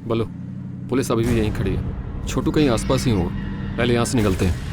बोलो, पुलिस अभी भी यहीं खड़ी है। छोटू कहीं आसपास ही होगा, पहले यहाँ से निकलते हैं।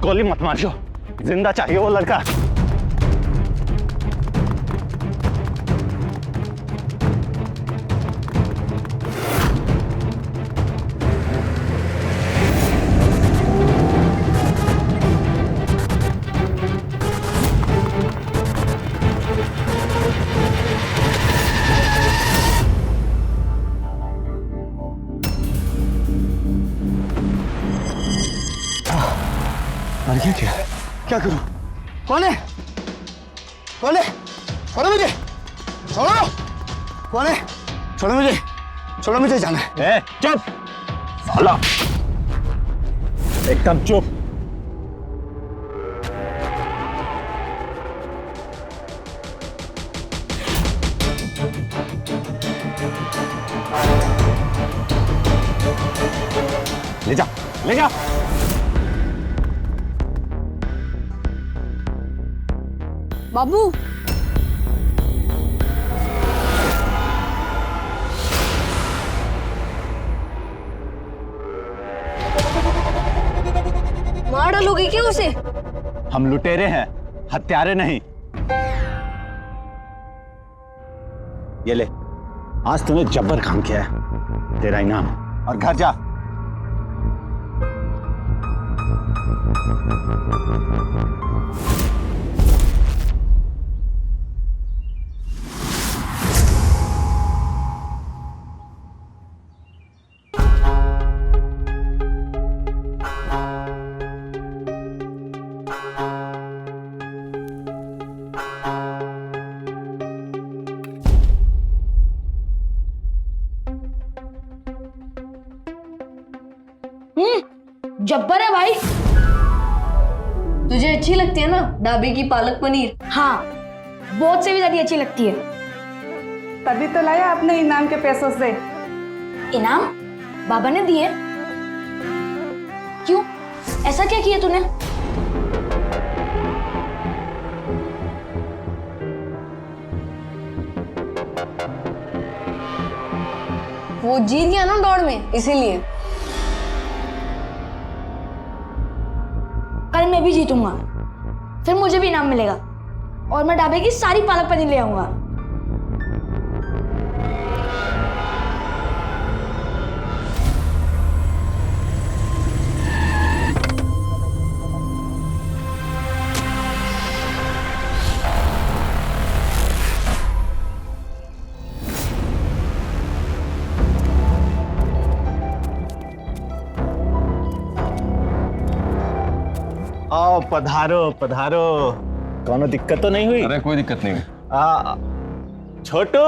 गोली मत मारियो, जिंदा चाहिए वो लड़का। ये क्या करूं? कौन है? कौन है? छोड़ो मुझे! छोड़ो! कौन है? छोड़ो मुझे! छोड़ो, मुझे जाना है। चुप साला, एकदम चुप। ले जा, ले जा। बाबू, मार डालोगे क्या उसे? हम लुटेरे हैं, हत्यारे नहीं। ये ले, आज तूने जब्बर काम किया है, तेरा इनाम। और घर जा। जब्बर है भाई। तुझे अच्छी लगती है ना ढाबे की पालक पनीर? हाँ, बहुत से भी ज्यादा अच्छी लगती है। तभी तो लाया अपने इनाम के पैसों से। इनाम बाबा ने दिए? क्यों, ऐसा क्या किया तूने? वो जीत गया ना दौड़ में, इसीलिए। कल मैं भी जीतूंगा, फिर मुझे भी इनाम मिलेगा और मैं ढाबे की सारी पालक पनीर ले आऊंगा। आओ, पधारो पधारो। कोनो दिक्कत तो नहीं हुई? अरे कोई दिक्कत नहीं हुई। छोटू,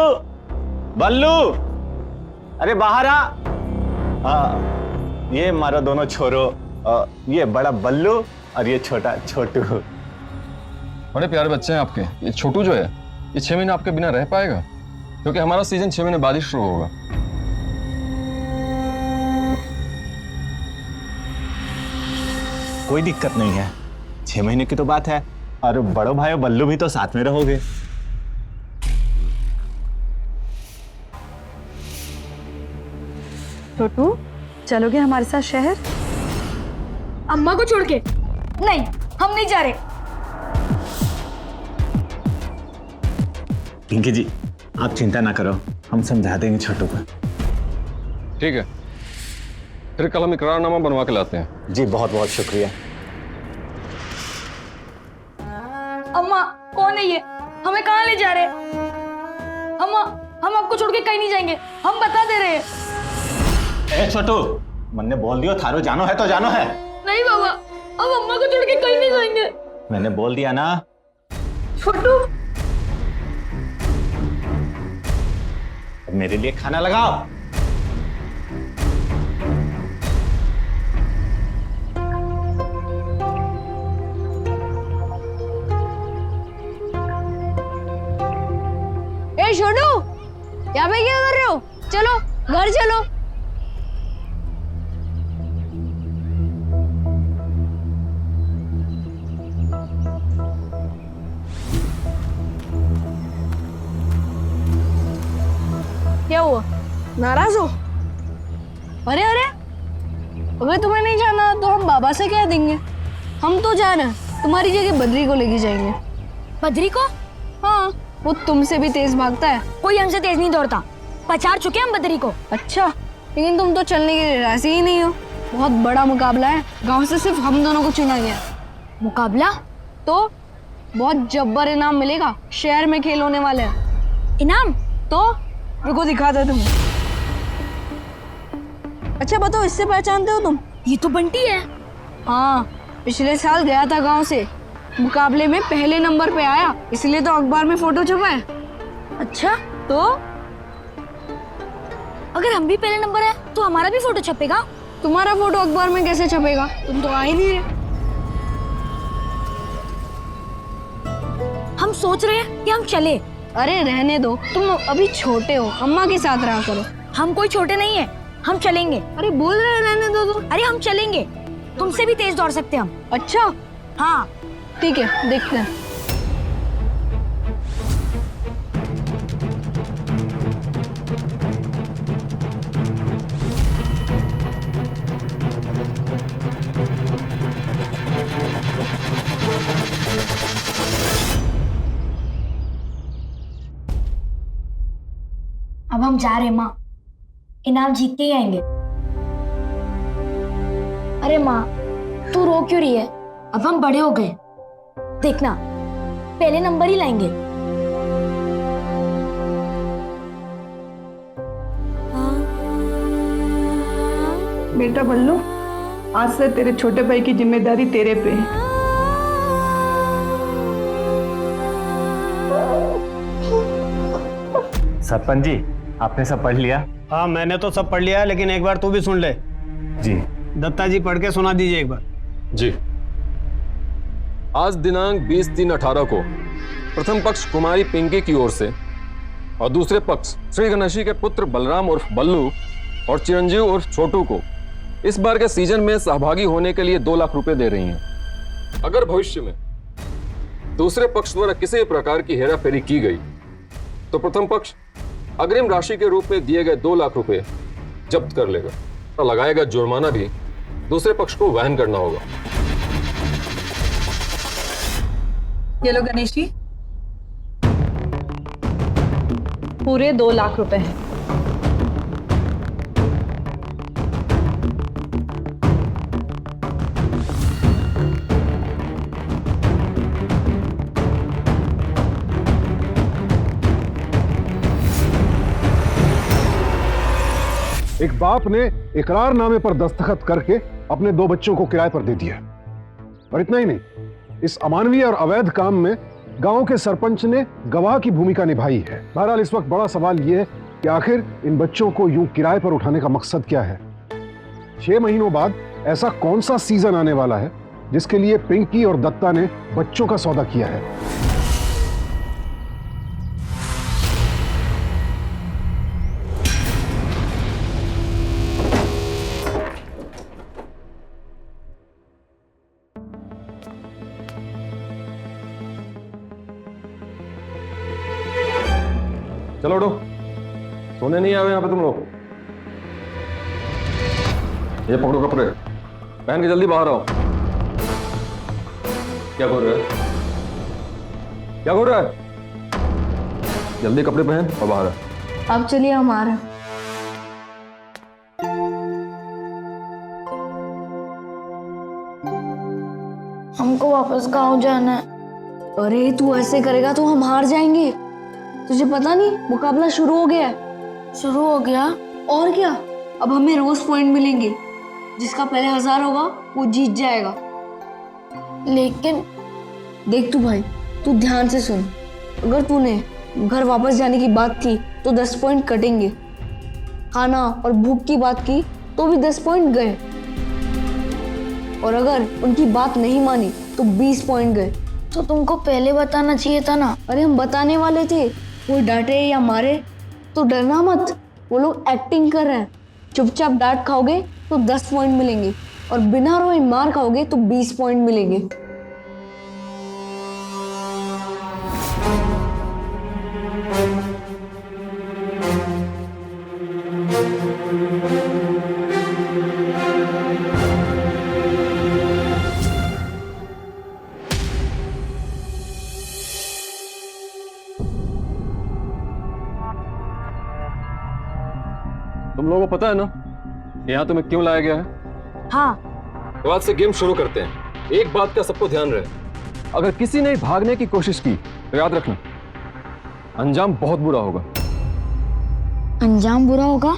बल्लू, अरे बाहर आ। ये मारो दोनों छोरो, ये बड़ा बल्लू और ये छोटा छोटू। बड़े प्यारे बच्चे हैं आपके। ये छोटू जो है, ये 6 महीने आपके बिना रह पाएगा, क्योंकि हमारा सीजन 6 महीने बाद ही शुरू होगा। कोई दिक्कत नहीं है, 6 महीने की तो बात है। और बड़ो भाई बल्लू भी तो साथ में रहोगे। छोटू, चलोगे हमारे साथ शहर? अम्मा को छोड़ के? नहीं, हम नहीं जा रहे। पिंकी जी, आप चिंता ना करो, हम समझा देंगे छोटू को। ठीक है, फिर कल हम इकरारनामा बनवा के लाते हैं। जी बहुत बहुत शुक्रिया। अम्मा, कौन है ये? हमें कहाँ कहाँ ले जा रहे? हम आपको छोड़ के कहीं नहीं जाएंगे, हम बता दे रहे हैं। ए छोटू, मैंने बोल दियो थारो जानो है तो जानो है। नहीं बाबा, हम अम्मा को छोड़ के कहीं नहीं जाएंगे। मैंने बोल दिया ना। छोटू, मेरे लिए खाना लगाओ। ए छोटू, यहाँ पे क्या कर रहे हो? चलो घर चलो। क्या हुआ, नाराज हो? अरे अरे, अगर तुम्हें नहीं जाना तो हम बाबा से कह देंगे। हम तो जा रहे हैं, तुम्हारी जगह बद्री को लेके जाएंगे। बद्री को? हाँ, वो तुमसे भी तेज भागता है। कोई हमसे तेज नहीं दौड़ता, पछाड़ चुके हम बद्री को। अच्छा, लेकिन तुम तो चलने के लिए राजी ही नहीं हो। बहुत बड़ा मुकाबला है, गांव से सिर्फ हम दोनों को चुना गया। मुकाबला? तो बहुत जब्बर इनाम मिलेगा, शहर में खेल होने वाले हैं। इनाम? तो रुको दिखाता तुम्हें। अच्छा बताओ, इससे पहचानते हो तुम? ये तो बंटी है। हाँ, पिछले साल गया था गांव से, मुकाबले में पहले नंबर पे आया, इसलिए तो अखबार में फोटो छपा है। अच्छा, तो अगर हम भी पहले नंबर है तो हमारा भी फोटो छपेगा। तुम्हारा फोटो अखबार में कैसे छपेगा? तुम तो आ ही नहीं रहे। हम सोच रहे हैं कि हम चले। अरे रहने दो, तुम अभी छोटे हो, अम्मा के साथ रहा करो। हम कोई छोटे नहीं है, हम चलेंगे। अरे बोल रहे हैं रहने दो तो। अरे हम चलेंगे, तुमसे भी तेज दौड़ सकते हैं हम। अच्छा हाँ ठीक है, देखते हैं। अब हम जा रहे हैं माँ, इनाम जीत के ही आएंगे। अरे माँ, तू रो क्यों रही है? अब हम बड़े हो गए, देखना पहले नंबर ही लाएंगे। बेटा बल्लू, आज से तेरे छोटे भाई की जिम्मेदारी तेरे पे है। सरपंच जी, आपने सब पढ़ लिया? हाँ, मैंने तो सब पढ़ लिया है, लेकिन एक बार तू भी सुन ले। जी। दत्ता जी पढ़ के सुना दीजिए एक बार। जी। आज दिनांक 20/3/18 को प्रथम पक्ष कुमारी पिंकी की ओर से और दूसरे पक्ष श्री गणेशी के पुत्र बलराम उर्फ बल्लू और चिरंजीव उर्फ छोटू को इस बार के सीजन में सहभागी होने के लिए 2 लाख रुपए दे रही हैं। अगर भविष्य में दूसरे पक्ष द्वारा किसी प्रकार की हेराफेरी की गई तो प्रथम पक्ष अग्रिम राशि के रूप में दिए गए 2 लाख रुपए जब्त कर लेगा और लगाएगा जुर्माना भी दूसरे पक्ष को वहन करना होगा। ये लो गणेश जी, पूरे 2 लाख रुपए हैं। एक बाप ने इकरारनामे पर दस्तखत करके अपने 2 बच्चों को किराए पर दे दिया। और इतना ही नहीं, इस अमानवीय और अवैध काम में गांव के सरपंच ने गवाह की भूमिका निभाई है। बहरहाल इस वक्त बड़ा सवाल यह है कि आखिर इन बच्चों को यूं किराए पर उठाने का मकसद क्या है। 6 महीनों बाद ऐसा कौन सा सीजन आने वाला है जिसके लिए पिंकी और दत्ता ने बच्चों का सौदा किया है। चलो उठो, सोने नहीं आए यहाँ पे तुम लोग। ये पकड़ो कपड़े, पहन के जल्दी बाहर आओ। क्या कर रहा है? क्या कर रहा है? जल्दी कपड़े पहन और बाहर आ। अब चलिए हम आ रहे हैं। हमको वापस गांव जाना है। अरे तू ऐसे करेगा तो हम हार जाएंगे। तुझे पता नहीं मुकाबला शुरू हो गया है। शुरू हो गया? और क्या, अब हमें रोज पॉइंट मिलेंगे। जिसका पहले 1000 होगा वो जीत जाएगा। लेकिन देख तू भाई, तू ध्यान से सुन। अगर तूने घर वापस जाने की बात की तो 10 पॉइंट कटेंगे। खाना और भूख की बात की तो भी 10 पॉइंट गए। और अगर उनकी बात नहीं मानी तो 20 पॉइंट गए। तो तुमको पहले बताना चाहिए था ना। अरे हम बताने वाले थे, कोई डांटे या मारे तो डरना मत। वो लोग एक्टिंग कर रहे हैं। चुपचाप डांट खाओगे तो 10 पॉइंट मिलेंगे और बिना रोए मार खाओगे तो 20 पॉइंट मिलेंगे। तुम लोगों को पता है ना यहाँ तुम्हें क्यों लाया गया है? हाँ, तो आज से गेम शुरू करते हैं। एक बात का सबको ध्यान रहे, अगर किसी ने भागने की कोशिश की तो याद रखना अंजाम बहुत बुरा होगा। अंजाम बुरा होगा?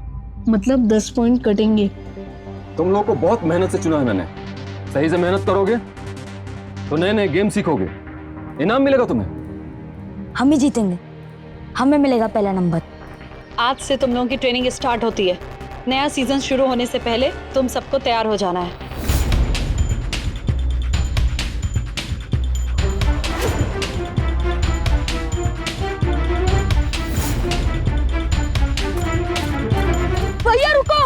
मतलब 10 पॉइंट कटेंगे। तुम लोगों को बहुत मेहनत से चुना है मैंने। सही से मेहनत करोगे तो नए नए गेम सीखोगे, इनाम मिलेगा तुम्हें। हम ही जीतेंगे, हमें मिलेगा पहला नंबर। आज से तुम लोगों की ट्रेनिंग स्टार्ट होती है। नया सीजन शुरू होने से पहले तुम सबको तैयार हो जाना है। भैया रुको।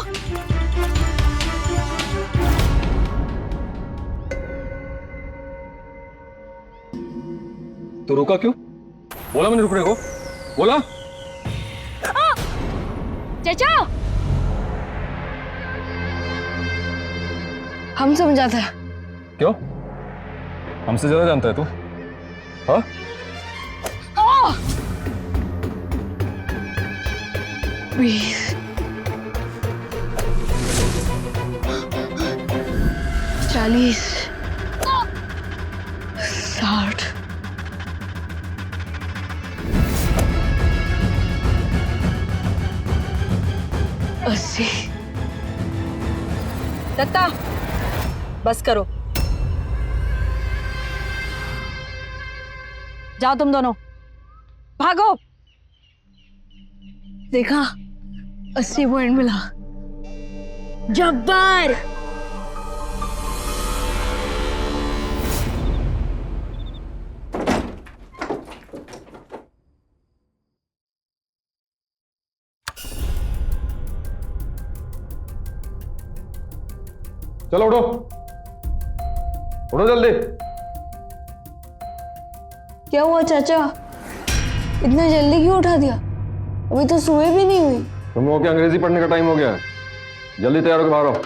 तो रुका क्यों? बोला मैंने रुकने को, बोला। चाचा, हम समझाते हैं। क्यों? हमसे ज्यादा जानता है तू? हाँ? चालीस, 60, 80। दत्ता, बस करो। जाओ तुम दोनों, भागो। देखा, 80 पॉइंट मिला। जब्बार। चलो उठो, उठो जल्दी। क्या हुआ चाचा, इतना जल्दी क्यों उठा दिया? अभी तो सुबह भी नहीं हुई। तुम लोगों के अंग्रेजी पढ़ने का टाइम हो गया है, जल्दी तैयार होकर बाहर आओ।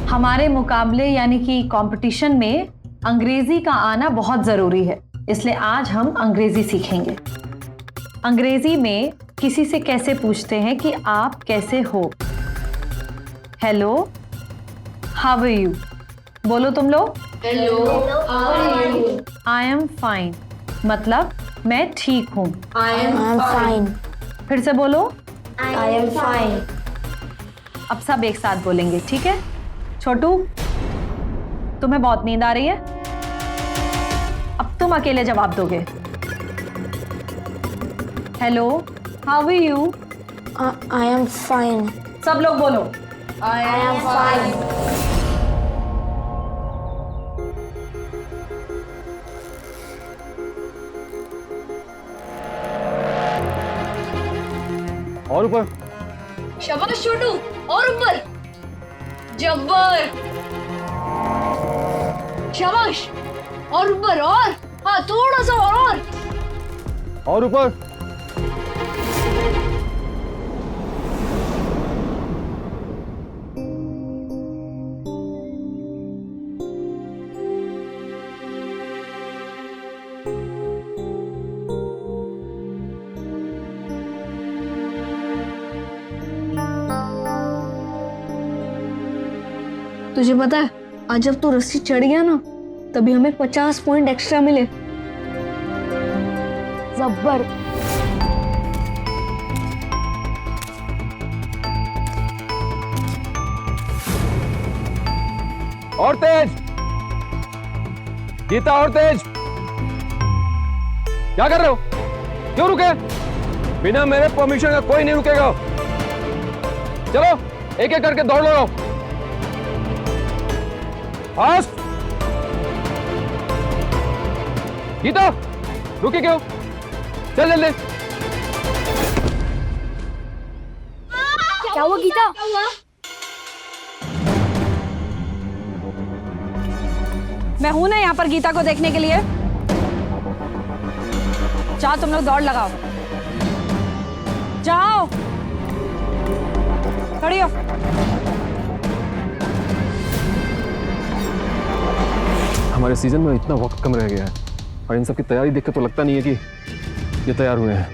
हमारे मुकाबले यानी कि कंपटीशन में अंग्रेजी का आना बहुत जरूरी है, इसलिए आज हम अंग्रेजी सीखेंगे। अंग्रेजी में किसी से कैसे पूछते हैं कि आप कैसे हो? Hello, how are you? बोलो तुम लोग। Hello, how are you? I am fine, मतलब मैं ठीक हूँ। I am fine. फिर से बोलो। I am fine. अब सब एक साथ बोलेंगे, ठीक है? छोटू, तुम्हें बहुत नींद आ रही है, अब तुम अकेले जवाब दोगे। Hello, how are you? I am fine. सब लोग बोलो। I am fine. और ऊपर। शाबाश छोटू, और ऊपर। जब्बर, शाबाश, और ऊपर, और हाँ थोड़ा सा और ऊपर। तुझे पता है आज जब तू रस्सी चढ़ गया ना तभी हमें 50 पॉइंट एक्स्ट्रा मिले। जब्बर। और तेज गीता, और तेज। क्या कर रहे हो? क्यों रुके? बिना मेरे परमिशन का कोई नहीं रुकेगा। चलो एक एक करके दौड़ लो। फास्ट। गीता रुके क्यों? चल जल्दी। क्या हुआ गीता? मैं हूं ना यहाँ पर गीता को देखने के लिए। जाओ तुम लोग दौड़ लगाओ, जाओ खड़ी हो। हमारे सीजन में इतना वक्त कम रह गया है और इन सब की तैयारी देखकर तो लगता नहीं है कि ये तैयार हुए हैं।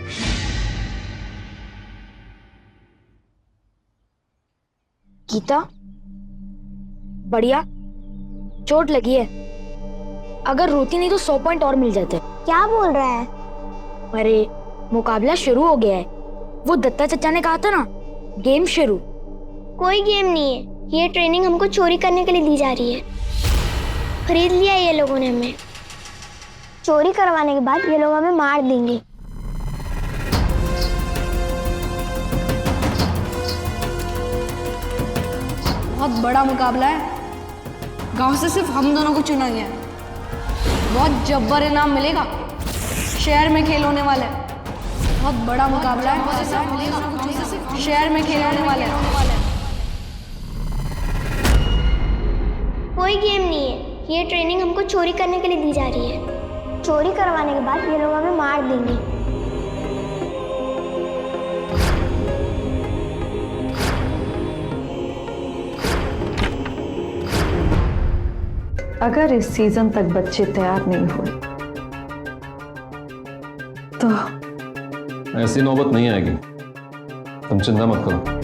गीता बढ़िया, चोट लगी है। अगर रोती नहीं तो 100 पॉइंट और मिल जाते। क्या बोल रहा है? अरे मुकाबला शुरू हो गया है। वो दत्ता चचा ने कहा था ना, गेम शुरू। कोई गेम नहीं है, ये ट्रेनिंग हमको चोरी करने के लिए दी जा रही है। खरीद लिया ये लोगों ने हमें। चोरी करवाने के बाद ये लोग हमें मार देंगे। बहुत बड़ा मुकाबला है। गांव से सिर्फ हम दोनों को चुना गया है। बहुत जब्बर इनाम मिलेगा। शहर में खेल होने वाला है। बहुत बड़ा मुकाबला है। शहर में खेल होने वाला है। कोई गेम नहीं है, ये ट्रेनिंग हमको चोरी करने के लिए दी जा रही है। चोरी करवाने के बाद ये लोग हमें मार देंगे। अगर इस सीजन तक बच्चे तैयार नहीं हुए तो ऐसी नौबत नहीं आएगी, तुम चिंता मत करो।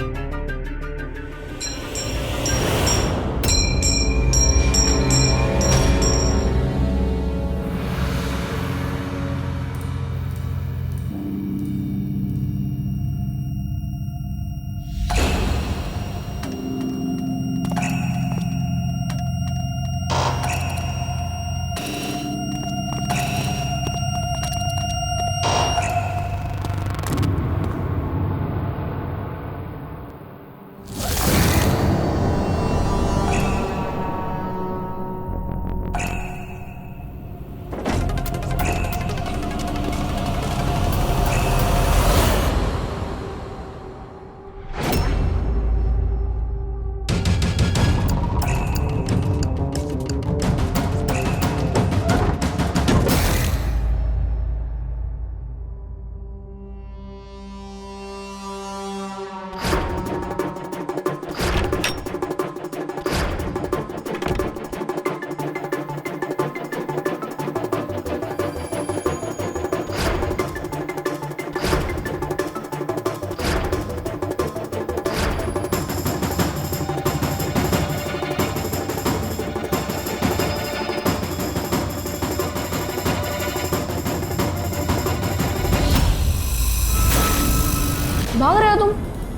भाग रहे हो तुम?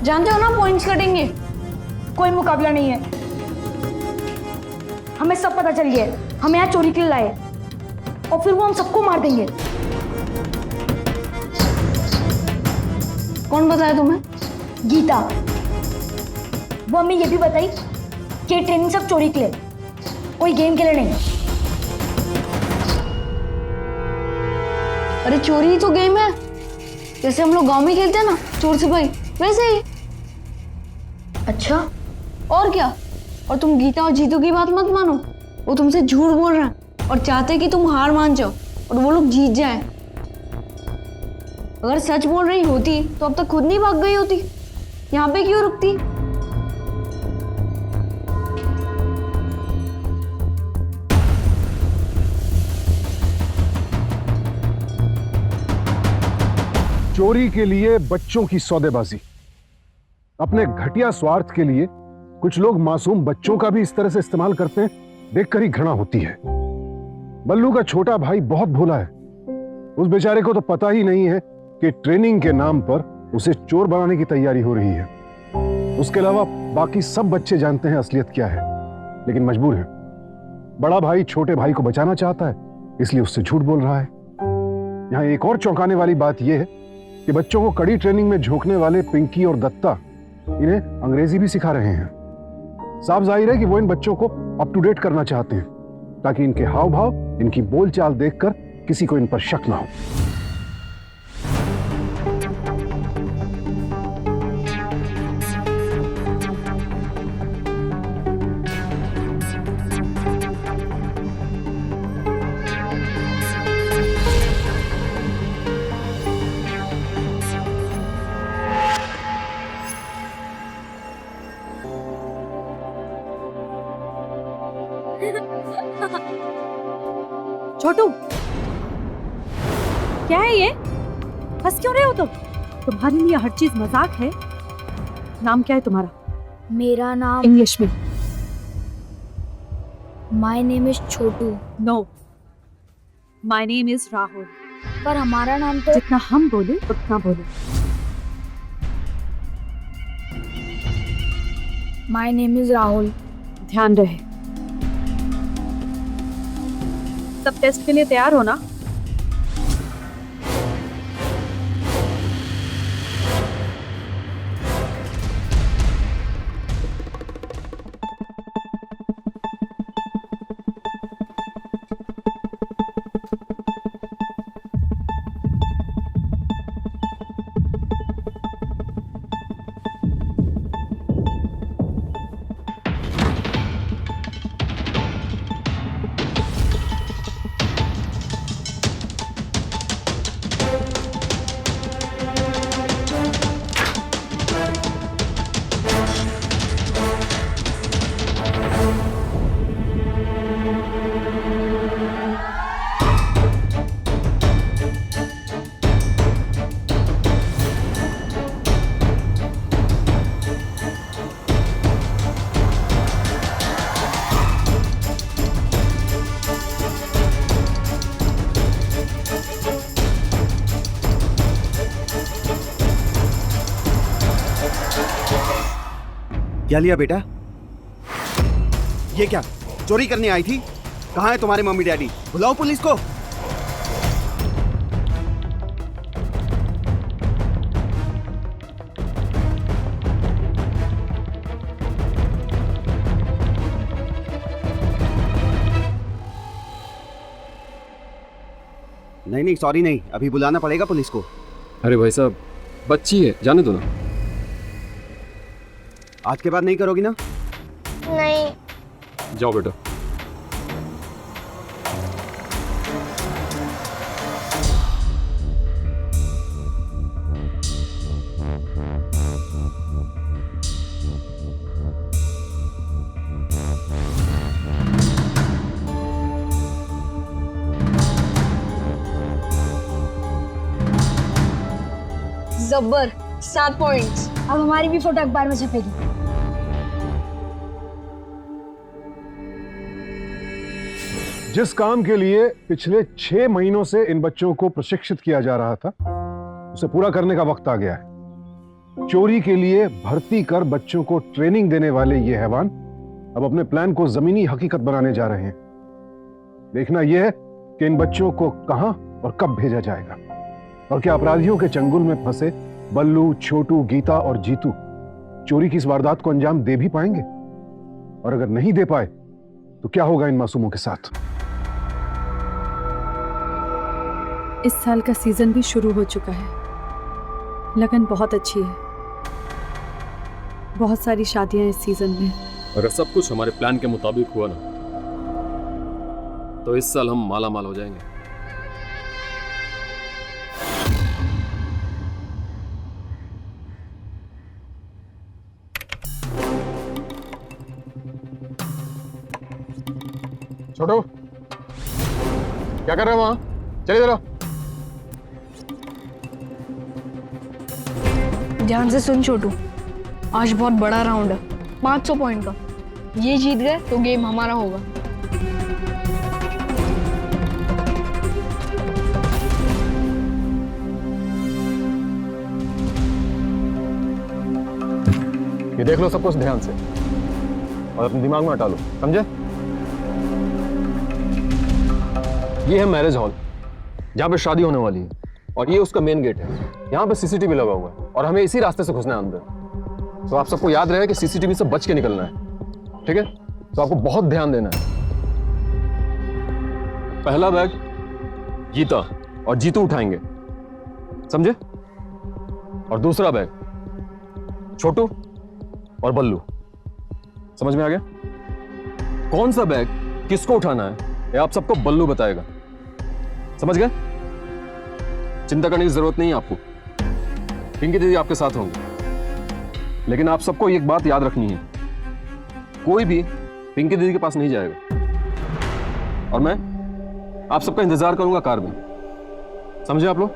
जानते हो ना पॉइंट्स कटेंगे। कोई मुकाबला नहीं है, हमें सब पता चल गया है। हम यहाँ चोरी के लिए लाए और फिर वो हम सबको मार देंगे। कौन बताया तुम्हें? गीता। वो हमें ये भी बताई कि ये ट्रेनिंग सब चोरी के लिए, कोई गेम के लिए नहीं। अरे चोरी ही तो गेम है। जैसे हम लोग गांव में खेलते हैं ना चोर सिपाही, वैसे ही। अच्छा, और क्या? और तुम गीता और जीतू की बात मत मानो। वो तुमसे झूठ बोल रहे हैं और चाहते हैं कि तुम हार मान जाओ और वो लोग जीत जाएं। अगर सच बोल रही होती तो अब तक खुद नहीं भाग गई होती। यहाँ पे क्यों रुकती? चोरी के लिए बच्चों की सौदेबाजी, अपने घटिया स्वार्थ के लिए कुछ लोग मासूम बच्चों का भी इस तरह से इस्तेमाल करते हैं, देखकर ही घृणा होती है। बल्लू का छोटा भाई बहुत भोला है। उस बेचारे को तो पता ही नहीं है कि ट्रेनिंग के नाम पर उसे चोर बनाने की तैयारी हो रही है। उसके अलावा बाकी सब बच्चे जानते हैं असलियत क्या है, लेकिन मजबूर है। बड़ा भाई छोटे भाई को बचाना चाहता है, इसलिए उससे झूठ बोल रहा है। यहाँ एक और चौंकाने वाली बात यह है कि बच्चों को कड़ी ट्रेनिंग में झोंकने वाले पिंकी और दत्ता इन्हें अंग्रेजी भी सिखा रहे हैं। साफ जाहिर है कि वो इन बच्चों को अप टू डेट करना चाहते हैं, ताकि इनके हाव भाव, इनकी बोलचाल देखकर किसी को इन पर शक ना हो। छोटू, क्या है ये? हंस क्यों रहे हो तुम? तुम्हारे लिए हर चीज मजाक है। नाम क्या है तुम्हारा? मेरा नाम इंग्लिश में। My name is Chhotu. No, my name is Rahul. पर हमारा नाम तो जितना हम बोले उतना बोलो। My name is Rahul. ध्यान रहे। सब टेस्ट के लिए तैयार हो ना? क्या लिया बेटा? ये क्या चोरी करने आई थी? कहाँ है तुम्हारे मम्मी डैडी? बुलाओ पुलिस को। नहीं सॉरी नहीं, अभी बुलाना पड़ेगा पुलिस को। अरे भाई साहब, बच्ची है, जाने दो ना। आज के बाद नहीं करोगी ना? नहीं। जाओ बेटा। जब्बर, 7 पॉइंट्स। अब हमारी भी फोटो अखबार में छपेगी। जिस काम के लिए पिछले 6 महीनों से इन बच्चों को प्रशिक्षित किया जा रहा था, उसे पूरा करने का वक्त आ गया है। चोरी के लिए भर्ती कर बच्चों को ट्रेनिंग देने वाले ये हैवान अब अपने प्लान को जमीनी हकीकत बनाने जा रहे हैं। देखना यह है कि इन बच्चों को कहां और कब भेजा जाएगा, और क्या अपराधियों के चंगुल में फंसे बल्लू, छोटू, गीता और जीतू चोरी की इस वारदात को अंजाम दे भी पाएंगे? और अगर नहीं दे पाए तो क्या होगा इन मासूमों के साथ? इस साल का सीजन भी शुरू हो चुका है। लगन बहुत अच्छी है। बहुत सारी शादियां इस सीजन में। अगर सब कुछ हमारे प्लान के मुताबिक हुआ ना, तो इस साल हम माला माल हो जाएंगे। छोटू, क्या कर रहे हो वहां? चलिए जरा। ध्यान से सुन छोटू, आज बहुत बड़ा राउंड है। 500 पॉइंट का। ये जीत गए तो गेम हमारा होगा। ये देख लो सब कुछ ध्यान से और अपने दिमाग में हटा लो, समझे? ये है मैरिज हॉल जहाँ पे शादी होने वाली है और ये उसका मेन गेट है। यहाँ पे सीसीटीवी लगा हुआ है और हमें इसी रास्ते से घुसना है अंदर। तो आप सबको याद रहे कि सीसीटीवी से बच के निकलना है, ठीक है? तो आपको बहुत ध्यान देना है। पहला बैग गीता और जीतू उठाएंगे, समझे? और दूसरा बैग छोटू और बल्लू। समझ में आ गया? कौन सा बैग किसको उठाना है ये आप सबको बल्लू बताएगा, समझ गए? चिंता करने की जरूरत नहीं है आपको, पिंकी दीदी आपके साथ होंगी। लेकिन आप सबको एक बात याद रखनी है, कोई भी पिंकी दीदी के पास नहीं जाएगा और मैं आप सबका इंतजार करूंगा कार में, समझे आप लोग?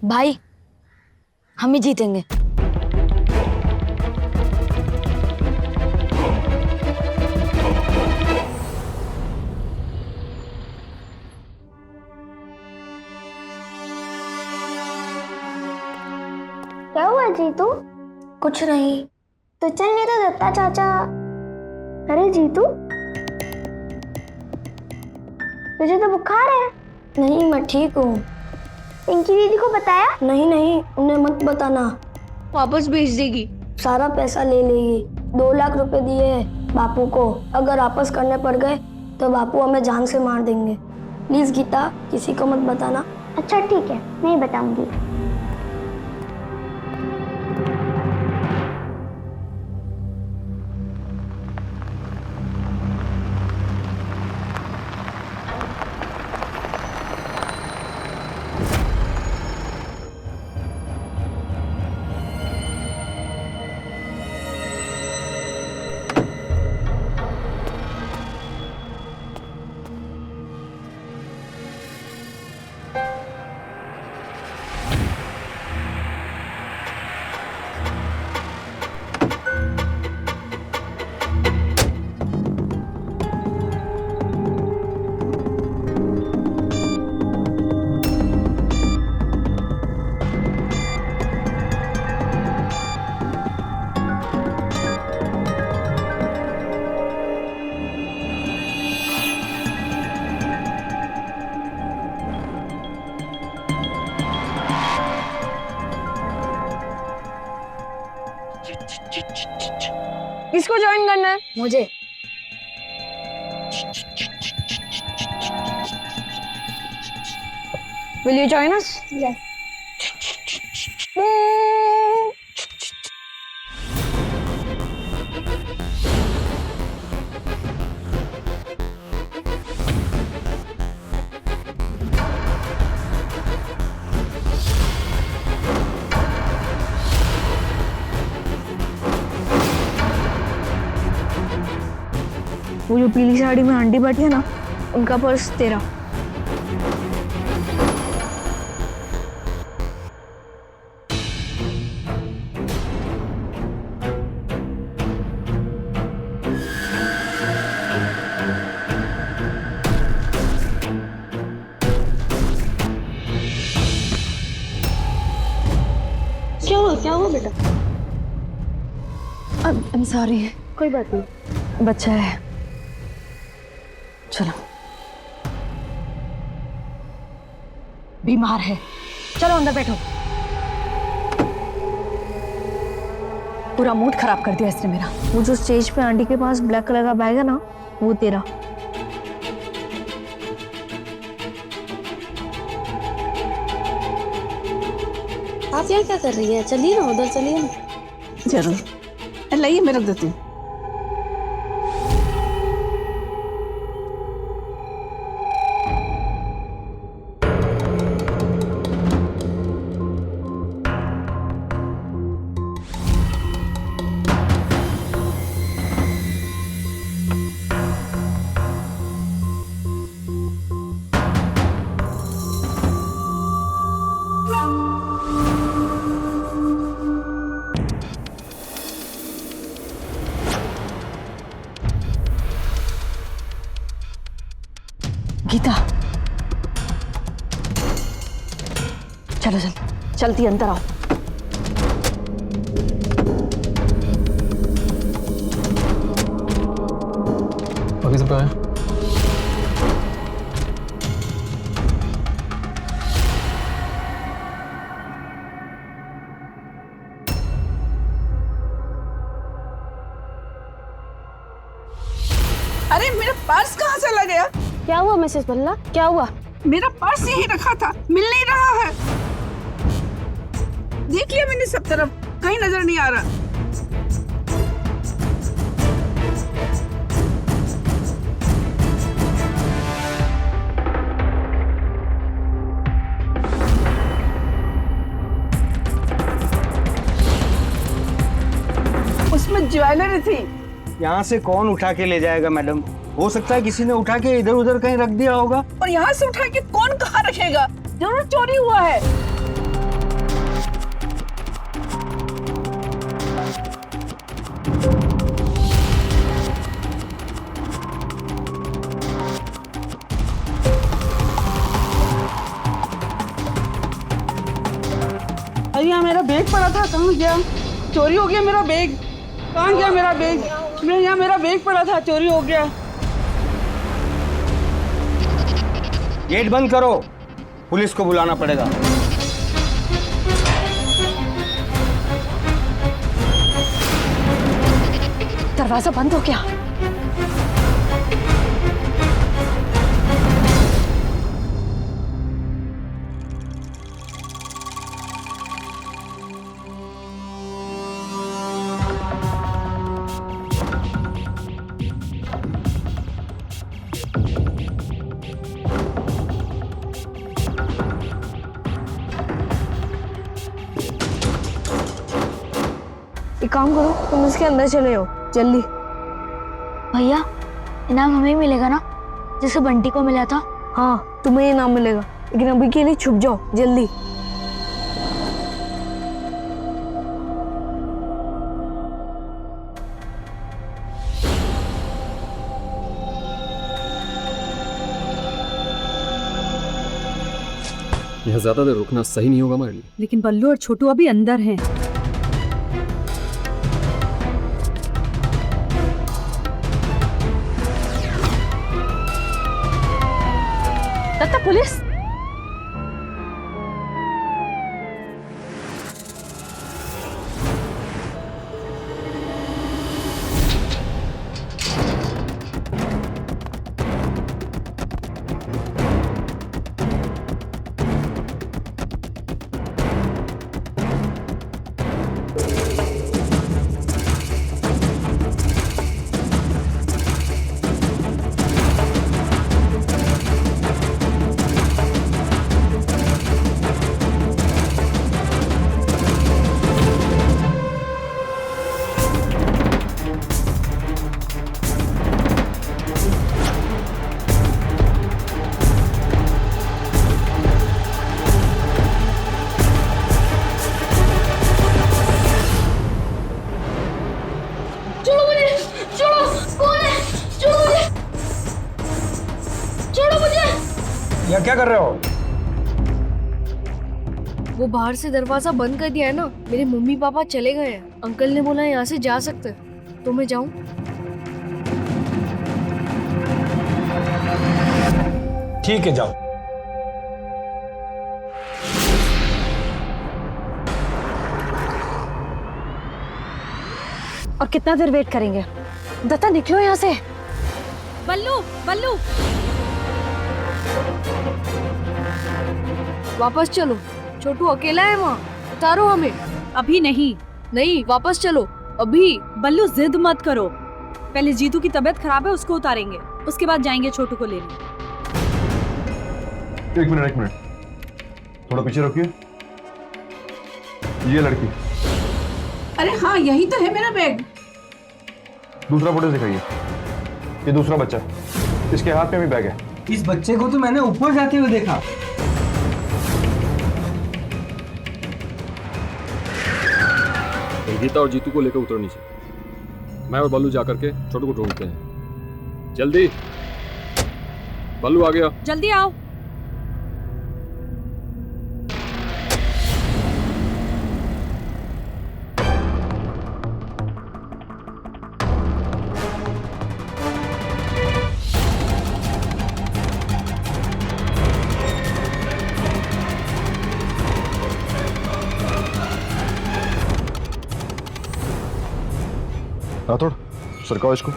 भाई हम ही जीतेंगे। क्या हुआ जीतू? कुछ नहीं। तो चल नहीं तो दत्ता चाचा। अरे जीतू, तुझे तो बुखार है। नहीं, मैं ठीक हूँ। पिंकी दीदी को बताया? नहीं नहीं, उन्हें मत बताना। वापस भेज देगी, सारा पैसा ले लेगी। 2 लाख रुपए दिए हैं बापू को, अगर वापस करने पड़ गए तो बापू हमें जान से मार देंगे। प्लीज गीता, किसी को मत बताना। अच्छा ठीक है, नहीं बताऊंगी। किसको ज्वाइन करना है? मुझे। Will you join us? Yes. वो जो पीली साड़ी में आंटी बैठी है ना, उनका पर्स तेरा। क्या हुआ बेटा? I'm sorry, कोई बात नहीं। बच्चा है। चलो, बीमार है, चलो अंदर बैठो। पूरा मूड खराब कर दिया इसने मेरा। वो जो स्टेज पे आंटी के पास ब्लैक कलर का बैग है ना, वो तेरा। आप यहाँ क्या कर रही है? चलिए ना, उधर चलिए ना। जरूर, लाइए, मैं रख देती हूँ। गीता चलो चल चलती अंदर आओ। बाकी सब कहाँ हैं? अरे मेरा पर्स कहाँ चला गया? क्या हुआ मिसेस बल्ला, क्या हुआ? मेरा पर्स यहीं रखा था, मिल नहीं रहा है। देख लिया मैंने सब तरफ, कहीं नजर नहीं आ रहा। उसमें ज्वेलरी थी। यहाँ से कौन उठा के ले जाएगा मैडम? हो सकता है किसी ने उठा के इधर उधर कहीं रख दिया होगा। और यहाँ से उठा के कौन कहाँ रखेगा? जरूर चोरी हुआ है। अरे यहाँ मेरा बैग पड़ा था, कहाँ गया? चोरी हो गया मेरा बैग। कहाँ गया मेरा बैग? यहाँ मेरा बैग पड़ा था, चोरी हो गया। गेट बंद करो, पुलिस को बुलाना पड़ेगा। दरवाजा बंद हो गया। एक काम करो, तुम इसके अंदर चले जाओ जल्दी। भैया इनाम हमें ही मिलेगा ना, जैसे बंटी को मिला था? हाँ तुम्हें इनाम मिलेगा, लेकिन अभी के लिए छुप जाओ जल्दी। यहाँ ज्यादा देर रुकना सही नहीं होगा हमारे लिए। लेकिन बल्लू और छोटू अभी अंदर हैं। दत्ता पुलिस। या क्या कर रहे हो? वो बाहर से दरवाजा बंद कर दिया है ना, मेरे मम्मी पापा चले गए हैं। अंकल ने बोला यहाँ से जा सकते, तो मैं जाऊं? ठीक है जाओ। और कितना देर वेट करेंगे? दत्ता निकलो यहाँ से। बल्लू बल्लू वापस चलो, छोटू अकेला है वहाँ, उतारो हमें। अभी नहीं। नहीं वापस चलो अभी। बल्लू जिद मत करो, पहले जीतू की तबीयत खराब है, उसको उतारेंगे, उसके बाद जाएंगे छोटू को लेने। एक मिनट, थोड़ा पीछे रखिए। ये लड़की। अरे हाँ यही तो है मेरा बैग। दूसरा फोटो दिखाइए। ये दूसरा बच्चा, इसके हाथ में भी बैग है। इस बच्चे को तो मैंने ऊपर जाते हुए देखा। गीता और जीतू को लेकर उतरो नीचे। मैं और बल्लू जाकर के छोटू को ढूंढते हैं, जल्दी। बल्लू आ गया। जल्दी आओ। राठौड़ सरकाओ इसको।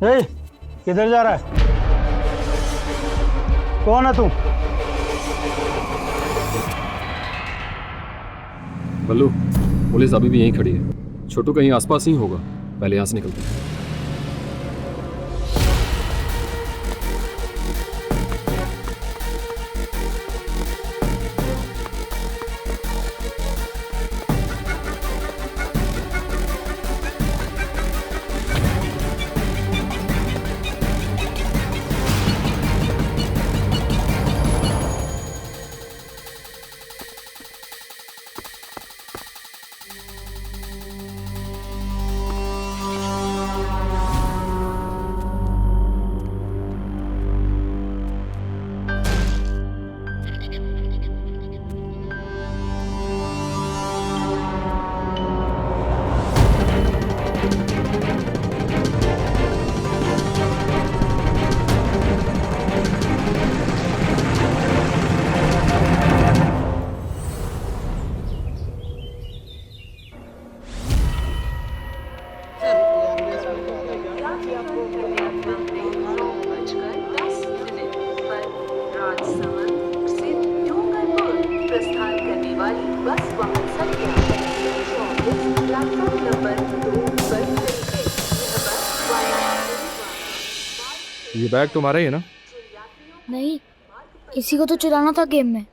ए, किधर जा रहा है? कौन है तू? बल्लू, पुलिस अभी भी यहीं खड़ी है। छोटू कहीं आसपास ही होगा। पहले यहाँ से निकलते हैं। ये बैग तुम्हारा ही है ना? नहीं, इसी को तो चुराना था गेम में।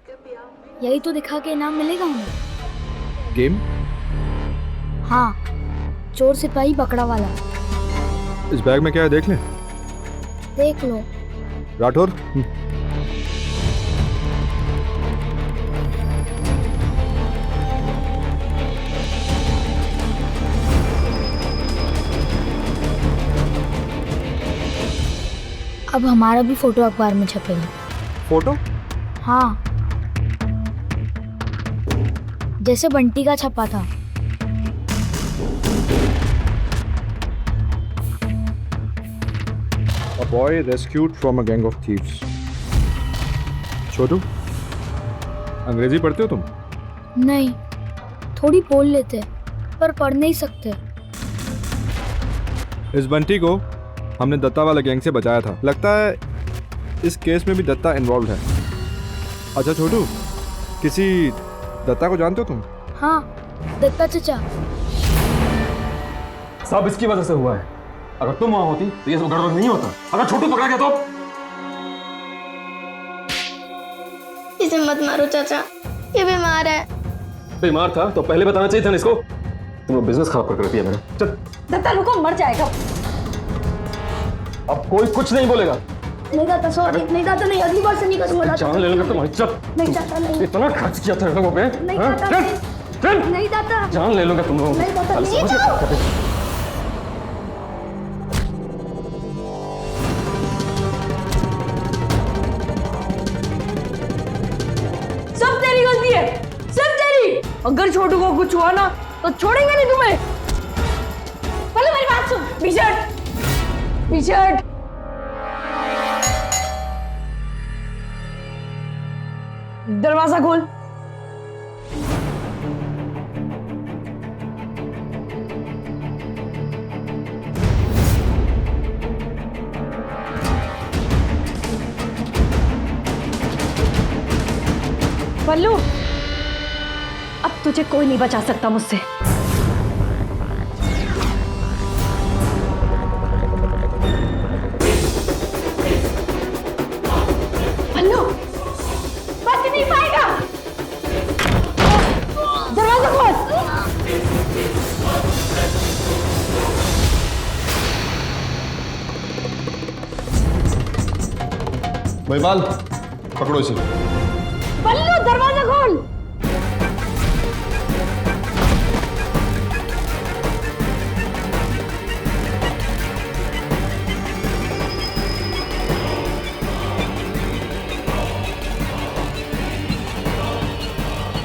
यही तो दिखा के इनाम मिलेगा हमें। गेम? हाँ, चोर सिपाही पकड़ा वाला। इस बैग में क्या है देख लें? देख लो। राठौर, अब हमारा भी फोटो अखबार में छपेगा। फोटो? हाँ, जैसे बंटी का छपा था। A boy rescued from a gang of thieves. छोटू, अंग्रेजी पढ़ते हो तुम? नहीं, थोड़ी बोल लेते पर पढ़ नहीं सकते। इस बंटी को हमने दत्ता वाला गैंग से बचाया था। लगता है इस केस में भी दत्ता इन्वॉल्व है। अच्छा छोटू, किसी दत्ता को जानते हो तुम? हाँ, दत्ता चचा। सब इसकी वजह से हुआ है। अगर तुम वहां होती तो ये सब गड़बड़ नहीं होता। अगर छोटू पकड़ा गया तो इसे मत मारो चाचा, ये बीमार है। बीमार था तो पहले बताना चाहिए था ना इसको। तुम बिजनेस खराब करके रखी है मेरा। चल दत्ता रुको, मर जाएगा। अब कोई कुछ नहीं बोलेगा। नहीं दादा, सॉरी। नहीं दादा, नहीं, अगली बार से नहीं करूंगा। जान ले लूंगा तुम्हारी। चल, नहीं दादा, नहीं। इतना खर्च किया था लोगों पे। नहीं हाँ? दादा, चल, चल। नहीं दादा, जान ले लूंगा तुम लोगों को। नहीं दादा, साले नहीं समझ जाओ। क्या करते हैं? सब तेरी गलती है, सब तेरी। अगर छोटू को कुछ हुआ ना तो छोड़ेंगे नहीं तुम्हें। पहले मेरी बात सुन। बिशट, बिशट। दरवाजा खोल। पल्लू, अब तुझे कोई नहीं बचा सकता मुझसे। पल्लू, बच नहीं पाएगा। दरवाजा खोल। महिपाल, पकड़ो इसे। बल्लू दरवाजा खोल।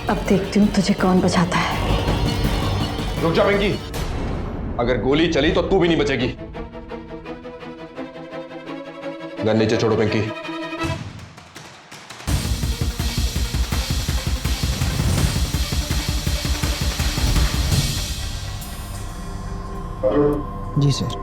अब देखती हूँ तुझे कौन बचाता है। रुक जा पिंकी, अगर गोली चली तो तू भी नहीं बचेगी। गन नीचे छोड़ो पिंकी। जी सर।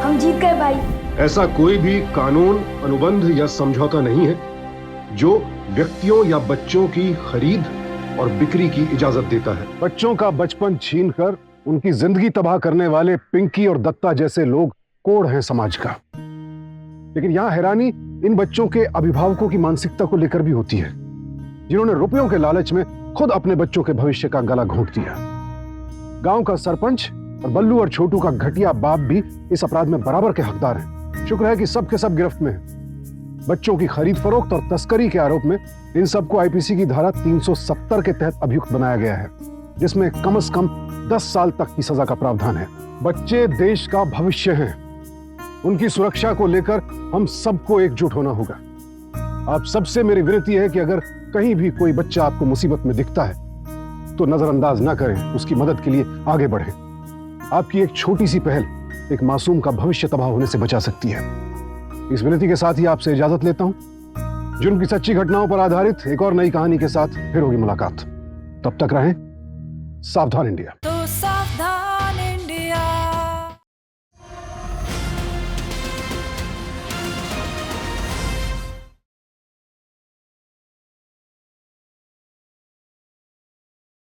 हम जीत गए भाई। ऐसा कोई भी कानून, अनुबंध या समझौता नहीं है जो व्यक्तियों या बच्चों की खरीद और बिक्री की इजाजत देता है। बच्चों का बचपन छीनकर उनकी जिंदगी तबाह करने वाले पिंकी और दत्ता जैसे लोग कोढ़ हैं समाज का। लेकिन यहां हैरानी इन बच्चों के अभिभावकों की मानसिकता को लेकर भी होती है, जिन्होंने रुपयों के लालच में खुद अपने बच्चों के भविष्य का गला घोंट दिया। गांव का सरपंच और बल्लू और छोटू का घटिया बाप भी इस अपराध में बराबर के हकदार हैं। शुक्र है कि सब के सब गिरफ्त में हैं। बच्चों की खरीद फरोख्त और तस्करी के आरोप में इन सबको आईपीसी की धारा 370 के तहत अभियुक्त बनाया गया है, जिसमें कम से कम 10 साल तक की सजा का प्रावधान है। बच्चे देश का भविष्य हैं। उनकी सुरक्षा को लेकर हम सबको एकजुट होना होगा। आप सबसे मेरी विनती है कि अगर कहीं भी कोई बच्चा आपको मुसीबत में दिखता है तो नजरअंदाज ना करें, उसकी मदद के लिए आगे बढ़ें। आपकी एक छोटी सी पहल एक मासूम का भविष्य तबाह होने से बचा सकती है। इस विनती के साथ ही आपसे इजाजत लेता हूं। जुर्म की सच्ची घटनाओं पर आधारित एक और नई कहानी के साथ फिर होगी मुलाकात। तब तक रहें सावधान इंडिया।